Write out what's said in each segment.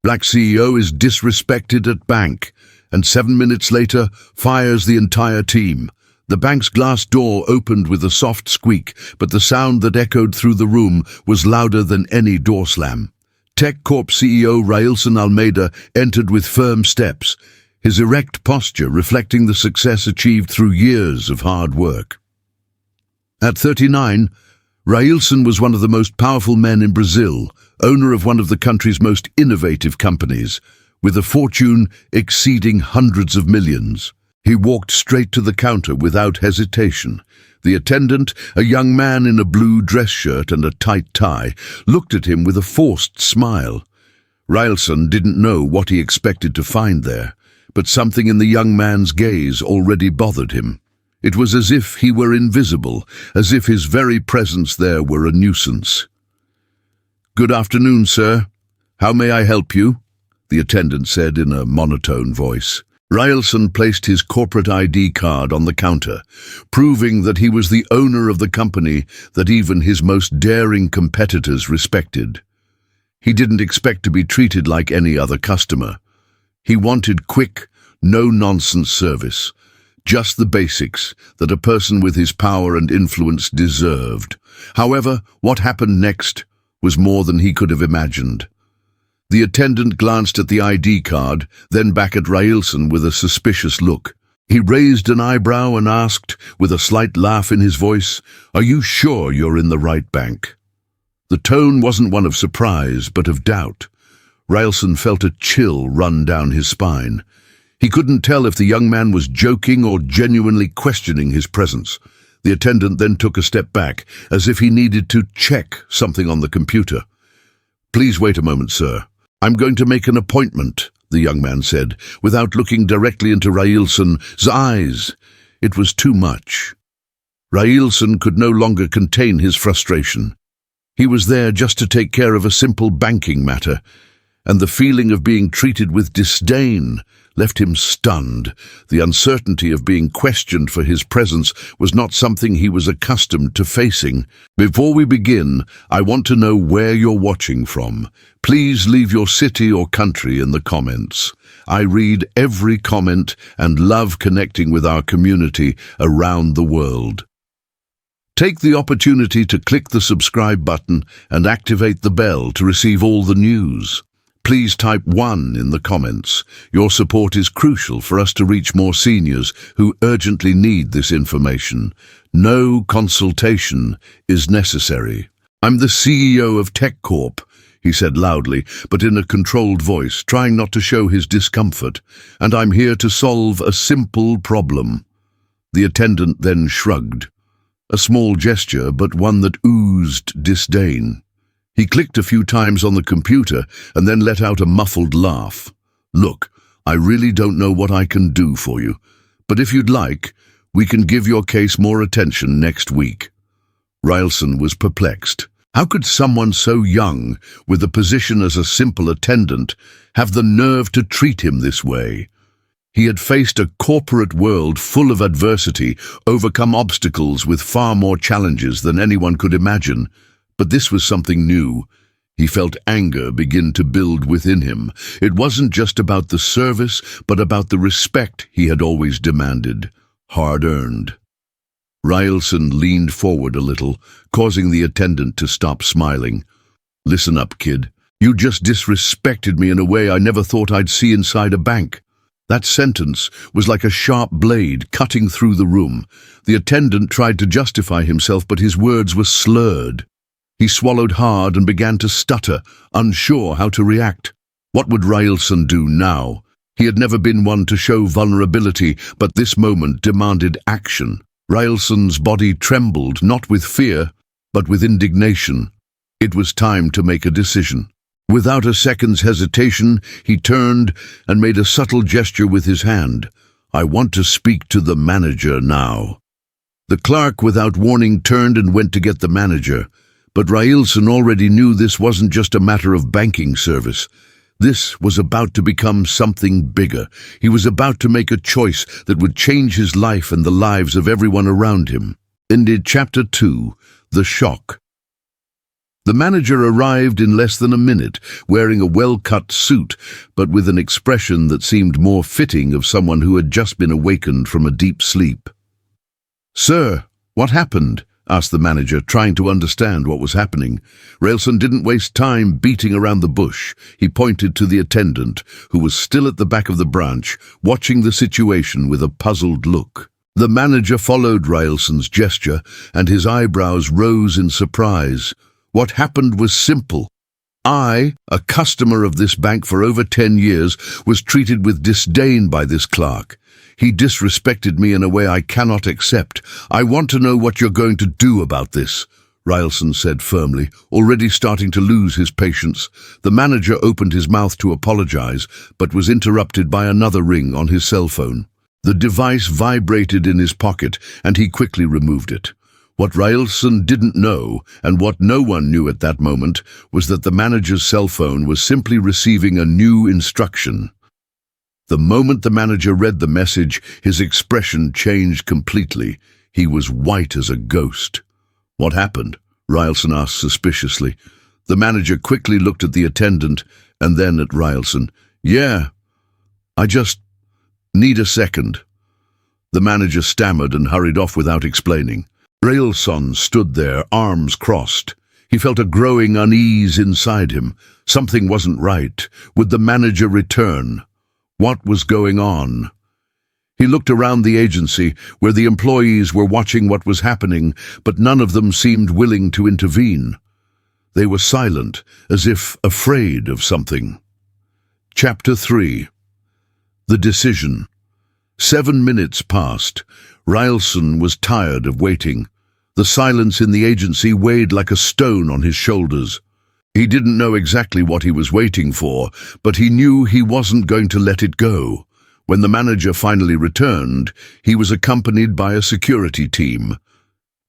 Black CEO is disrespected at bank, and 7 minutes later fires the entire team. The bank's glass door opened with a soft squeak, but the sound that echoed through the room was louder than any door slam. TechCorp CEO Railson Almeida entered with firm steps, his erect posture reflecting the success achieved through years of hard work. At 39, Railson was one of the most powerful men in Brazil, owner of one of the country's most innovative companies, with a fortune exceeding hundreds of millions. He walked straight to the counter without hesitation. The attendant, a young man in a blue dress shirt and a tight tie, looked at him with a forced smile. Railson didn't know what he expected to find there, but something in the young man's gaze already bothered him. It was as if he were invisible, as if his very presence there were a nuisance. "Good afternoon, sir. How may I help you?" the attendant said in a monotone voice. Railson placed his corporate ID card on the counter, proving that he was the owner of the company that even his most daring competitors respected. He didn't expect to be treated like any other customer. He wanted quick, no-nonsense service. Just the basics that a person with his power and influence deserved. However, what happened next was more than he could have imagined. The attendant glanced at the ID card, then back at Railson with a suspicious look. He raised an eyebrow and asked, with a slight laugh in his voice, "Are you sure you're in the right bank?" The tone wasn't one of surprise, but of doubt. Railson felt a chill run down his spine. He couldn't tell if the young man was joking or genuinely questioning his presence. The attendant then took a step back, as if he needed to check something on the computer. "Please wait a moment, sir. I'm going to make an appointment," the young man said, without looking directly into Railson's eyes. It was too much. Railson could no longer contain his frustration. He was there just to take care of a simple banking matter, and the feeling of being treated with disdain left him stunned. The uncertainty of being questioned for his presence was not something he was accustomed to facing. "Before we begin, I want to know where you're watching from. Please leave your city or country in the comments. I read every comment and love connecting with our community around the world." Take the opportunity to click the subscribe button and activate the bell to receive all the news. Please type 1 in the comments. Your support is crucial for us to reach more seniors who urgently need this information. No consultation is necessary. "I'm the CEO of TechCorp," he said loudly, but in a controlled voice, trying not to show his discomfort, "and I'm here to solve a simple problem." The attendant then shrugged. A small gesture, but one that oozed disdain. He clicked a few times on the computer and then let out a muffled laugh. "Look, I really don't know what I can do for you, but if you'd like, we can give your case more attention next week." Railson was perplexed. How could someone so young, with a position as a simple attendant, have the nerve to treat him this way? He had faced a corporate world full of adversity, overcome obstacles with far more challenges than anyone could imagine. But this was something new. He felt anger begin to build within him. It wasn't just about the service, but about the respect he had always demanded, hard-earned. Railson leaned forward a little, causing the attendant to stop smiling. "Listen up, kid. You just disrespected me in a way I never thought I'd see inside a bank." That sentence was like a sharp blade cutting through the room. The attendant tried to justify himself, but his words were slurred. He swallowed hard and began to stutter, unsure how to react. What would Railson do now? He had never been one to show vulnerability, but this moment demanded action. Railson's body trembled, not with fear, but with indignation. It was time to make a decision. Without a second's hesitation, he turned and made a subtle gesture with his hand. "I want to speak to the manager now." The clerk, without warning, turned and went to get the manager. But Railson already knew this wasn't just a matter of banking service. This was about to become something bigger. He was about to make a choice that would change his life and the lives of everyone around him. Ended Chapter 2, The Shock. The manager arrived in less than a minute, wearing a well-cut suit, but with an expression that seemed more fitting of someone who had just been awakened from a deep sleep. "Sir, what happened?" asked the manager, trying to understand what was happening. Railson didn't waste time beating around the bush. He pointed to the attendant, who was still at the back of the branch, watching the situation with a puzzled look. The manager followed Railson's gesture, and his eyebrows rose in surprise. What happened was simple. I, a customer of this bank for over 10 years, was treated with disdain by this clerk. He disrespected me in a way I cannot accept. I want to know what you're going to do about this, Railson said firmly, already starting to lose his patience. The manager opened his mouth to apologize, but was interrupted by another ring on his cell phone. The device vibrated in his pocket, and he quickly removed it. What Railson didn't know, and what no one knew at that moment, was that the manager's cell phone was simply receiving a new instruction. The moment the manager read the message, his expression changed completely. He was white as a ghost. "What happened?" Railson asked suspiciously. The manager quickly looked at the attendant and then at Railson. "Yeah, I just need a second." The manager stammered and hurried off without explaining. Railson stood there, arms crossed. He felt a growing unease inside him. Something wasn't right. Would the manager return? What was going on? He looked around the agency, where the employees were watching what was happening, but none of them seemed willing to intervene. They were silent, as if afraid of something. Chapter 3. The Decision. 7 minutes passed. Railson was tired of waiting. The silence in the agency weighed like a stone on his shoulders. He didn't know exactly what he was waiting for, but he knew he wasn't going to let it go. When the manager finally returned, he was accompanied by a security team.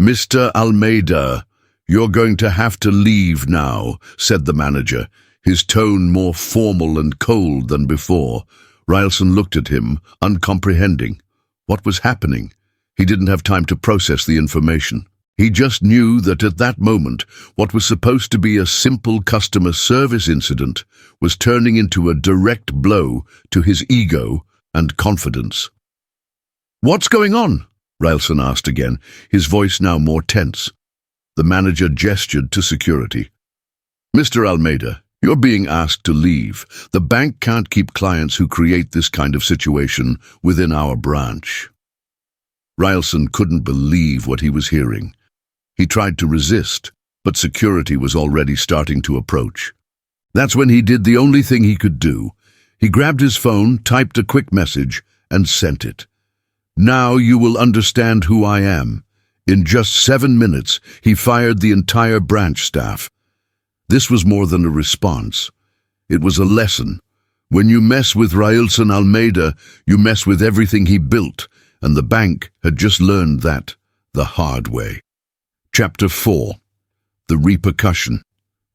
"Mr. Almeida, you're going to have to leave now," said the manager, his tone more formal and cold than before. Railson looked at him, uncomprehending. What was happening? He didn't have time to process the information. He just knew that at that moment, what was supposed to be a simple customer service incident was turning into a direct blow to his ego and confidence. "What's going on?" Railson asked again, his voice now more tense. The manager gestured to security. "Mr. Almeida, you're being asked to leave. The bank can't keep clients who create this kind of situation within our branch." Railson couldn't believe what he was hearing. He tried to resist, but security was already starting to approach. That's when he did the only thing he could do. He grabbed his phone, typed a quick message, and sent it. "Now you will understand who I am." In just 7 minutes, he fired the entire branch staff. This was more than a response. It was a lesson. When you mess with Railson Almeida, you mess with everything he built, and the bank had just learned that the hard way. Chapter 4. The Repercussion.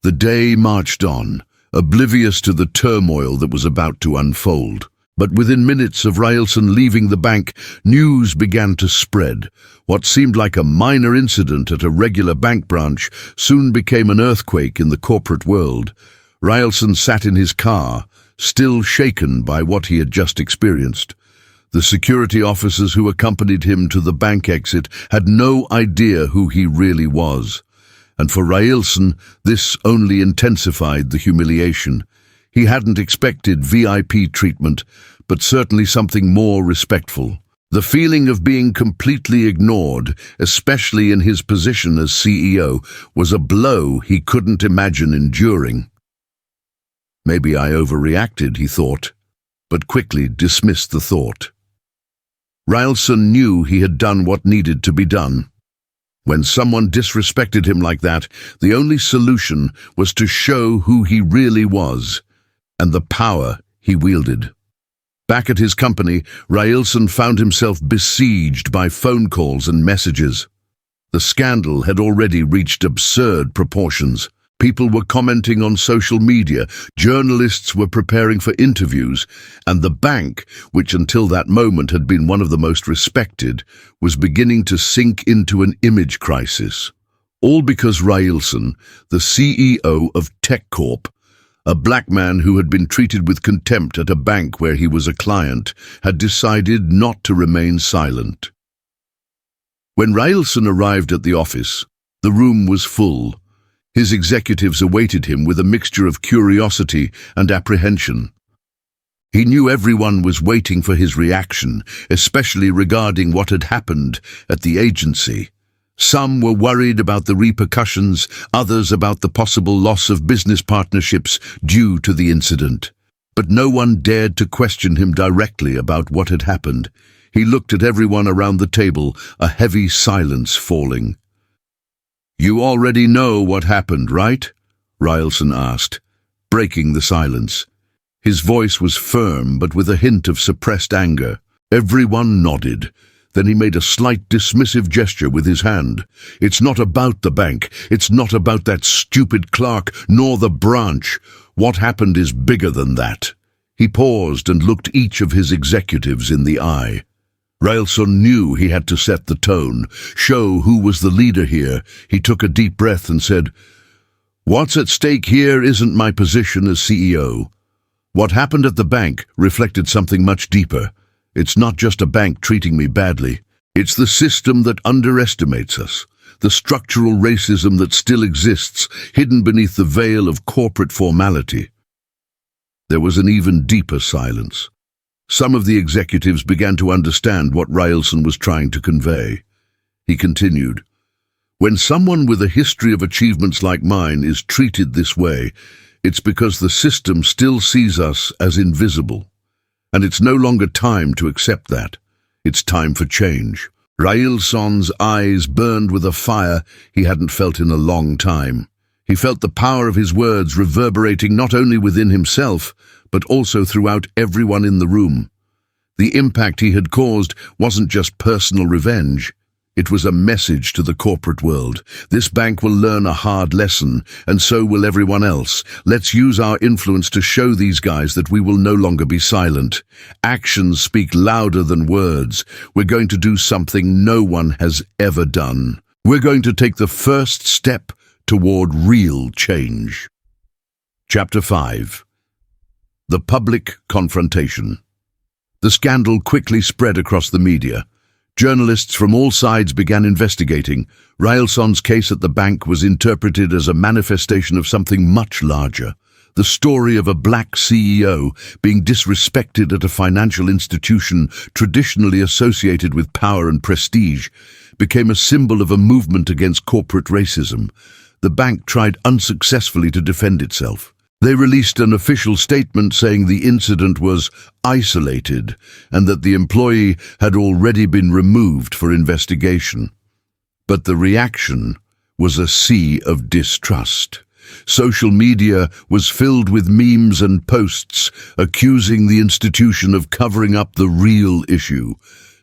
The day marched on, oblivious to the turmoil that was about to unfold. But within minutes of Railson leaving the bank, news began to spread. What seemed like a minor incident at a regular bank branch soon became an earthquake in the corporate world. Railson sat in his car, still shaken by what he had just experienced. The security officers who accompanied him to the bank exit had no idea who he really was. And for Railson, this only intensified the humiliation. He hadn't expected VIP treatment, but certainly something more respectful. The feeling of being completely ignored, especially in his position as CEO, was a blow he couldn't imagine enduring. Maybe I overreacted, he thought, but quickly dismissed the thought. Railson knew he had done what needed to be done. When someone disrespected him like that, the only solution was to show who he really was and the power he wielded. Back at his company, Railson found himself besieged by phone calls and messages. The scandal had already reached absurd proportions. People were commenting on social media, journalists were preparing for interviews, and the bank, which until that moment had been one of the most respected, was beginning to sink into an image crisis. All because Railson, the CEO of TechCorp, a black man who had been treated with contempt at a bank where he was a client, had decided not to remain silent. When Railson arrived at the office, the room was full. His executives awaited him with a mixture of curiosity and apprehension. He knew everyone was waiting for his reaction, especially regarding what had happened at the agency. Some were worried about the repercussions, others about the possible loss of business partnerships due to the incident. But no one dared to question him directly about what had happened. He looked at everyone around the table, a heavy silence falling. "You already know what happened, right?" Railson asked, breaking the silence. His voice was firm, but with a hint of suppressed anger. Everyone nodded. Then he made a slight dismissive gesture with his hand. "It's not about the bank. It's not about that stupid clerk, nor the branch. What happened is bigger than that." He paused and looked each of his executives in the eye. Railson knew he had to set the tone, show who was the leader here. He took a deep breath and said, "What's at stake here isn't my position as CEO. What happened at the bank reflected something much deeper. It's not just a bank treating me badly. It's the system that underestimates us, the structural racism that still exists, hidden beneath the veil of corporate formality." There was an even deeper silence. Some of the executives began to understand what Railson was trying to convey. He continued, "When someone with a history of achievements like mine is treated this way, it's because the system still sees us as invisible. And it's no longer time to accept that. It's time for change." Railson's eyes burned with a fire he hadn't felt in a long time. He felt the power of his words reverberating not only within himself, but also throughout everyone in the room. The impact he had caused wasn't just personal revenge. It was a message to the corporate world. This bank will learn a hard lesson, and so will everyone else. Let's use our influence to show these guys that we will no longer be silent. Actions speak louder than words. We're going to do something no one has ever done. We're going to take the first step toward real change. Chapter 5. The Public Confrontation. The scandal quickly spread across the media. Journalists from all sides began investigating. Railson's case at the bank was interpreted as a manifestation of something much larger. The story of a black CEO being disrespected at a financial institution traditionally associated with power and prestige became a symbol of a movement against corporate racism. The bank tried unsuccessfully to defend itself. They released an official statement saying the incident was isolated and that the employee had already been removed for investigation. But the reaction was a sea of distrust. Social media was filled with memes and posts accusing the institution of covering up the real issue: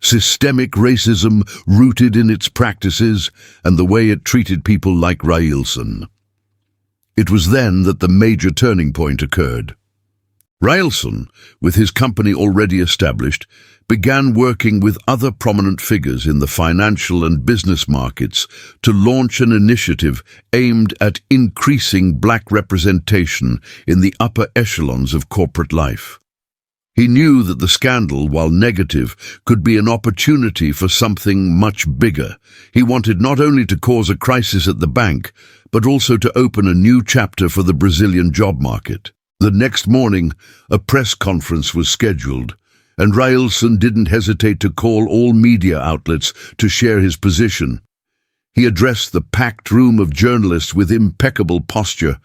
systemic racism rooted in its practices and the way it treated people like Railson. It was then that the major turning point occurred. Railson, with his company already established, began working with other prominent figures in the financial and business markets to launch an initiative aimed at increasing black representation in the upper echelons of corporate life. He knew that the scandal, while negative, could be an opportunity for something much bigger. He wanted not only to cause a crisis at the bank, but also to open a new chapter for the Brazilian job market. The next morning, a press conference was scheduled, and Railson didn't hesitate to call all media outlets to share his position. He addressed the packed room of journalists with impeccable posture,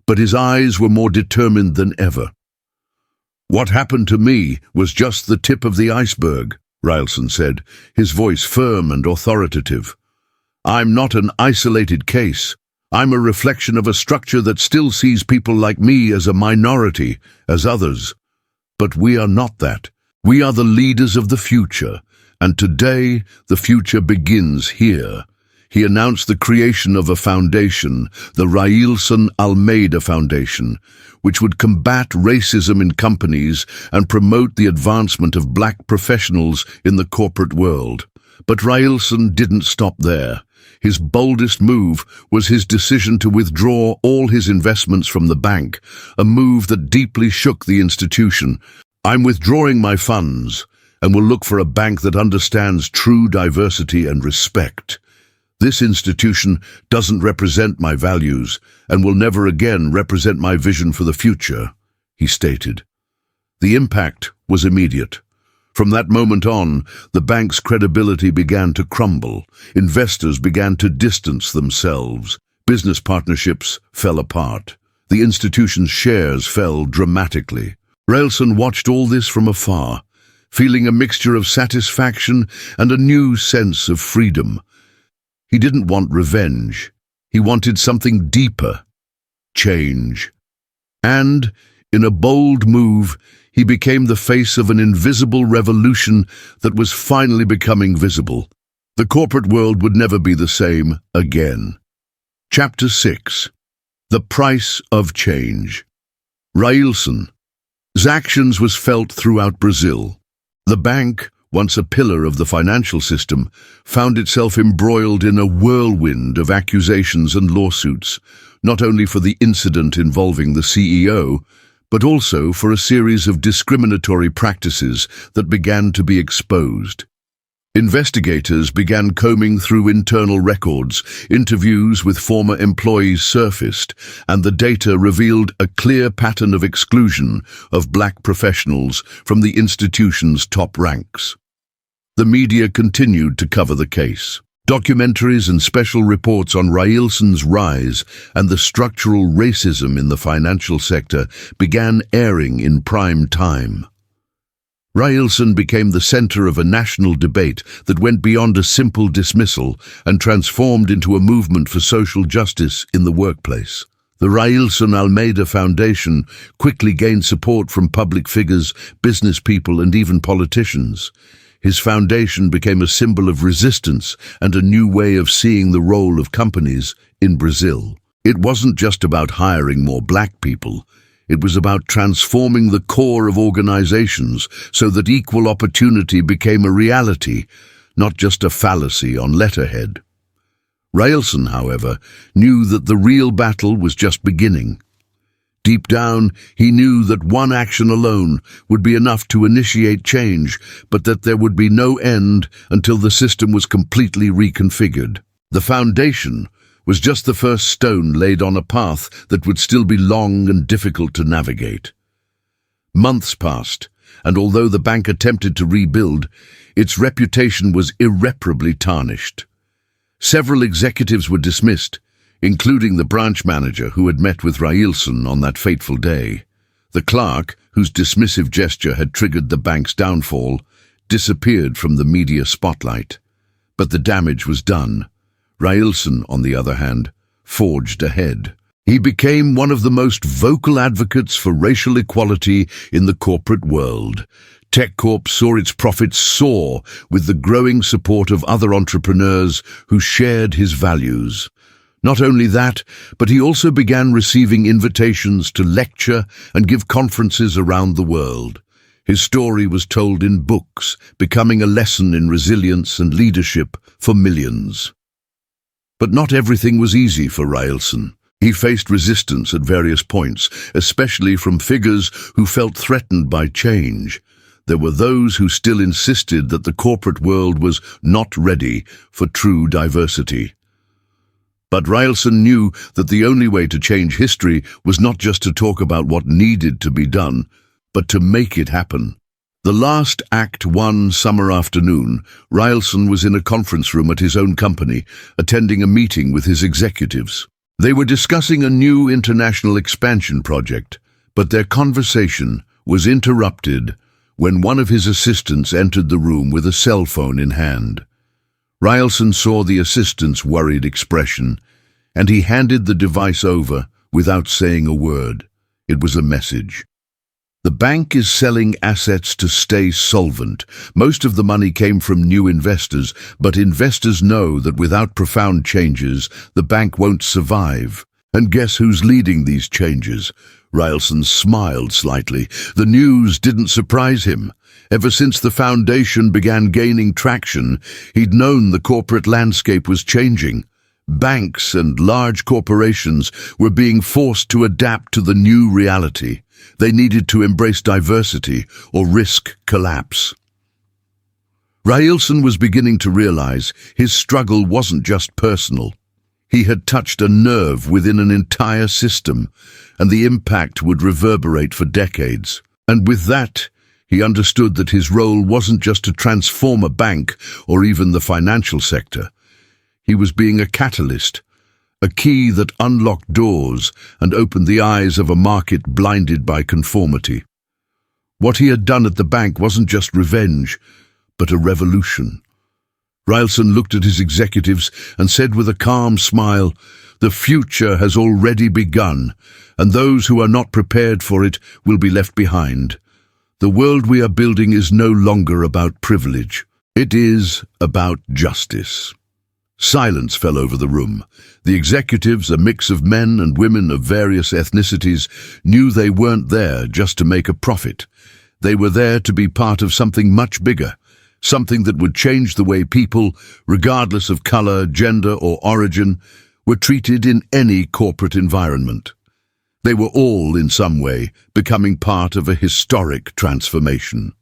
but his eyes were more determined than ever. "What happened to me was just the tip of the iceberg," Railson said, his voice firm and authoritative. "I'm not an isolated case. I'm a reflection of a structure that still sees people like me as a minority, as others. But we are not that. We are the leaders of the future, and today the future begins here." He announced the creation of a foundation, the Railson Almeida Foundation, which would combat racism in companies and promote the advancement of black professionals in the corporate world. But Railson didn't stop there. His boldest move was his decision to withdraw all his investments from the bank, a move that deeply shook the institution. "I'm withdrawing my funds and will look for a bank that understands true diversity and respect. This institution doesn't represent my values and will never again represent my vision for the future," he stated. The impact was immediate. From that moment on, the bank's credibility began to crumble. Investors began to distance themselves. Business partnerships fell apart. The institution's shares fell dramatically. Railson watched all this from afar, feeling a mixture of satisfaction and a new sense of freedom. He didn't want revenge. He wanted something deeper: change. And, in a bold move, he became the face of an invisible revolution that was finally becoming visible. The corporate world would never be the same again. Chapter 6. The Price of Change. Railson's actions was felt throughout Brazil. The bank, once a pillar of the financial system, found itself embroiled in a whirlwind of accusations and lawsuits, not only for the incident involving the CEO, but also for a series of discriminatory practices that began to be exposed. Investigators began combing through internal records, interviews with former employees surfaced, and the data revealed a clear pattern of exclusion of black professionals from the institution's top ranks. The media continued to cover the case. Documentaries and special reports on Railson's rise and the structural racism in the financial sector began airing in prime time. Railson became the center of a national debate that went beyond a simple dismissal and transformed into a movement for social justice in the workplace. The Railson Almeida Foundation quickly gained support from public figures, business people, and even politicians. His foundation became a symbol of resistance and a new way of seeing the role of companies in Brazil. It wasn't just about hiring more black people. It was about transforming the core of organizations so that equal opportunity became a reality, not just a fallacy on letterhead. Railson, however, knew that the real battle was just beginning. Deep down, he knew that one action alone would be enough to initiate change, but that there would be no end until the system was completely reconfigured. The foundation was just the first stone laid on a path that would still be long and difficult to navigate. Months passed, and although the bank attempted to rebuild, its reputation was irreparably tarnished. Several executives were dismissed, including the branch manager who had met with Railson on that fateful day. The clerk, whose dismissive gesture had triggered the bank's downfall, disappeared from the media spotlight. But the damage was done. Railson, on the other hand, forged ahead. He became one of the most vocal advocates for racial equality in the corporate world. TechCorp saw its profits soar with the growing support of other entrepreneurs who shared his values. Not only that, but he also began receiving invitations to lecture and give conferences around the world. His story was told in books, becoming a lesson in resilience and leadership for millions. But not everything was easy for Railson. He faced resistance at various points, especially from figures who felt threatened by change. There were those who still insisted that the corporate world was not ready for true diversity. But Railson knew that the only way to change history was not just to talk about what needed to be done, but to make it happen. The last act one summer afternoon, Railson was in a conference room at his own company, attending a meeting with his executives. They were discussing a new international expansion project, but their conversation was interrupted when one of his assistants entered the room with a cell phone in hand. Railson saw the assistant's worried expression, and he handed the device over without saying a word. It was a message. The bank is selling assets to stay solvent. Most of the money came from new investors, but investors know that without profound changes, the bank won't survive. And guess who's leading these changes? Railson smiled slightly. The news didn't surprise him. Ever since the foundation began gaining traction, he'd known the corporate landscape was changing. Banks and large corporations were being forced to adapt to the new reality. They needed to embrace diversity or risk collapse. Railson was beginning to realize his struggle wasn't just personal. He had touched a nerve within an entire system, and the impact would reverberate for decades. And with that, he understood that his role wasn't just to transform a bank or even the financial sector. He was being a catalyst, a key that unlocked doors and opened the eyes of a market blinded by conformity. What he had done at the bank wasn't just revenge, but a revolution. Railson looked at his executives and said with a calm smile, "The future has already begun, and those who are not prepared for it will be left behind. The world we are building is no longer about privilege. It is about justice." Silence fell over the room. The executives, a mix of men and women of various ethnicities, knew they weren't there just to make a profit. They were there to be part of something much bigger, something that would change the way people, regardless of color, gender, or origin, were treated in any corporate environment. They were all, in some way, becoming part of a historic transformation.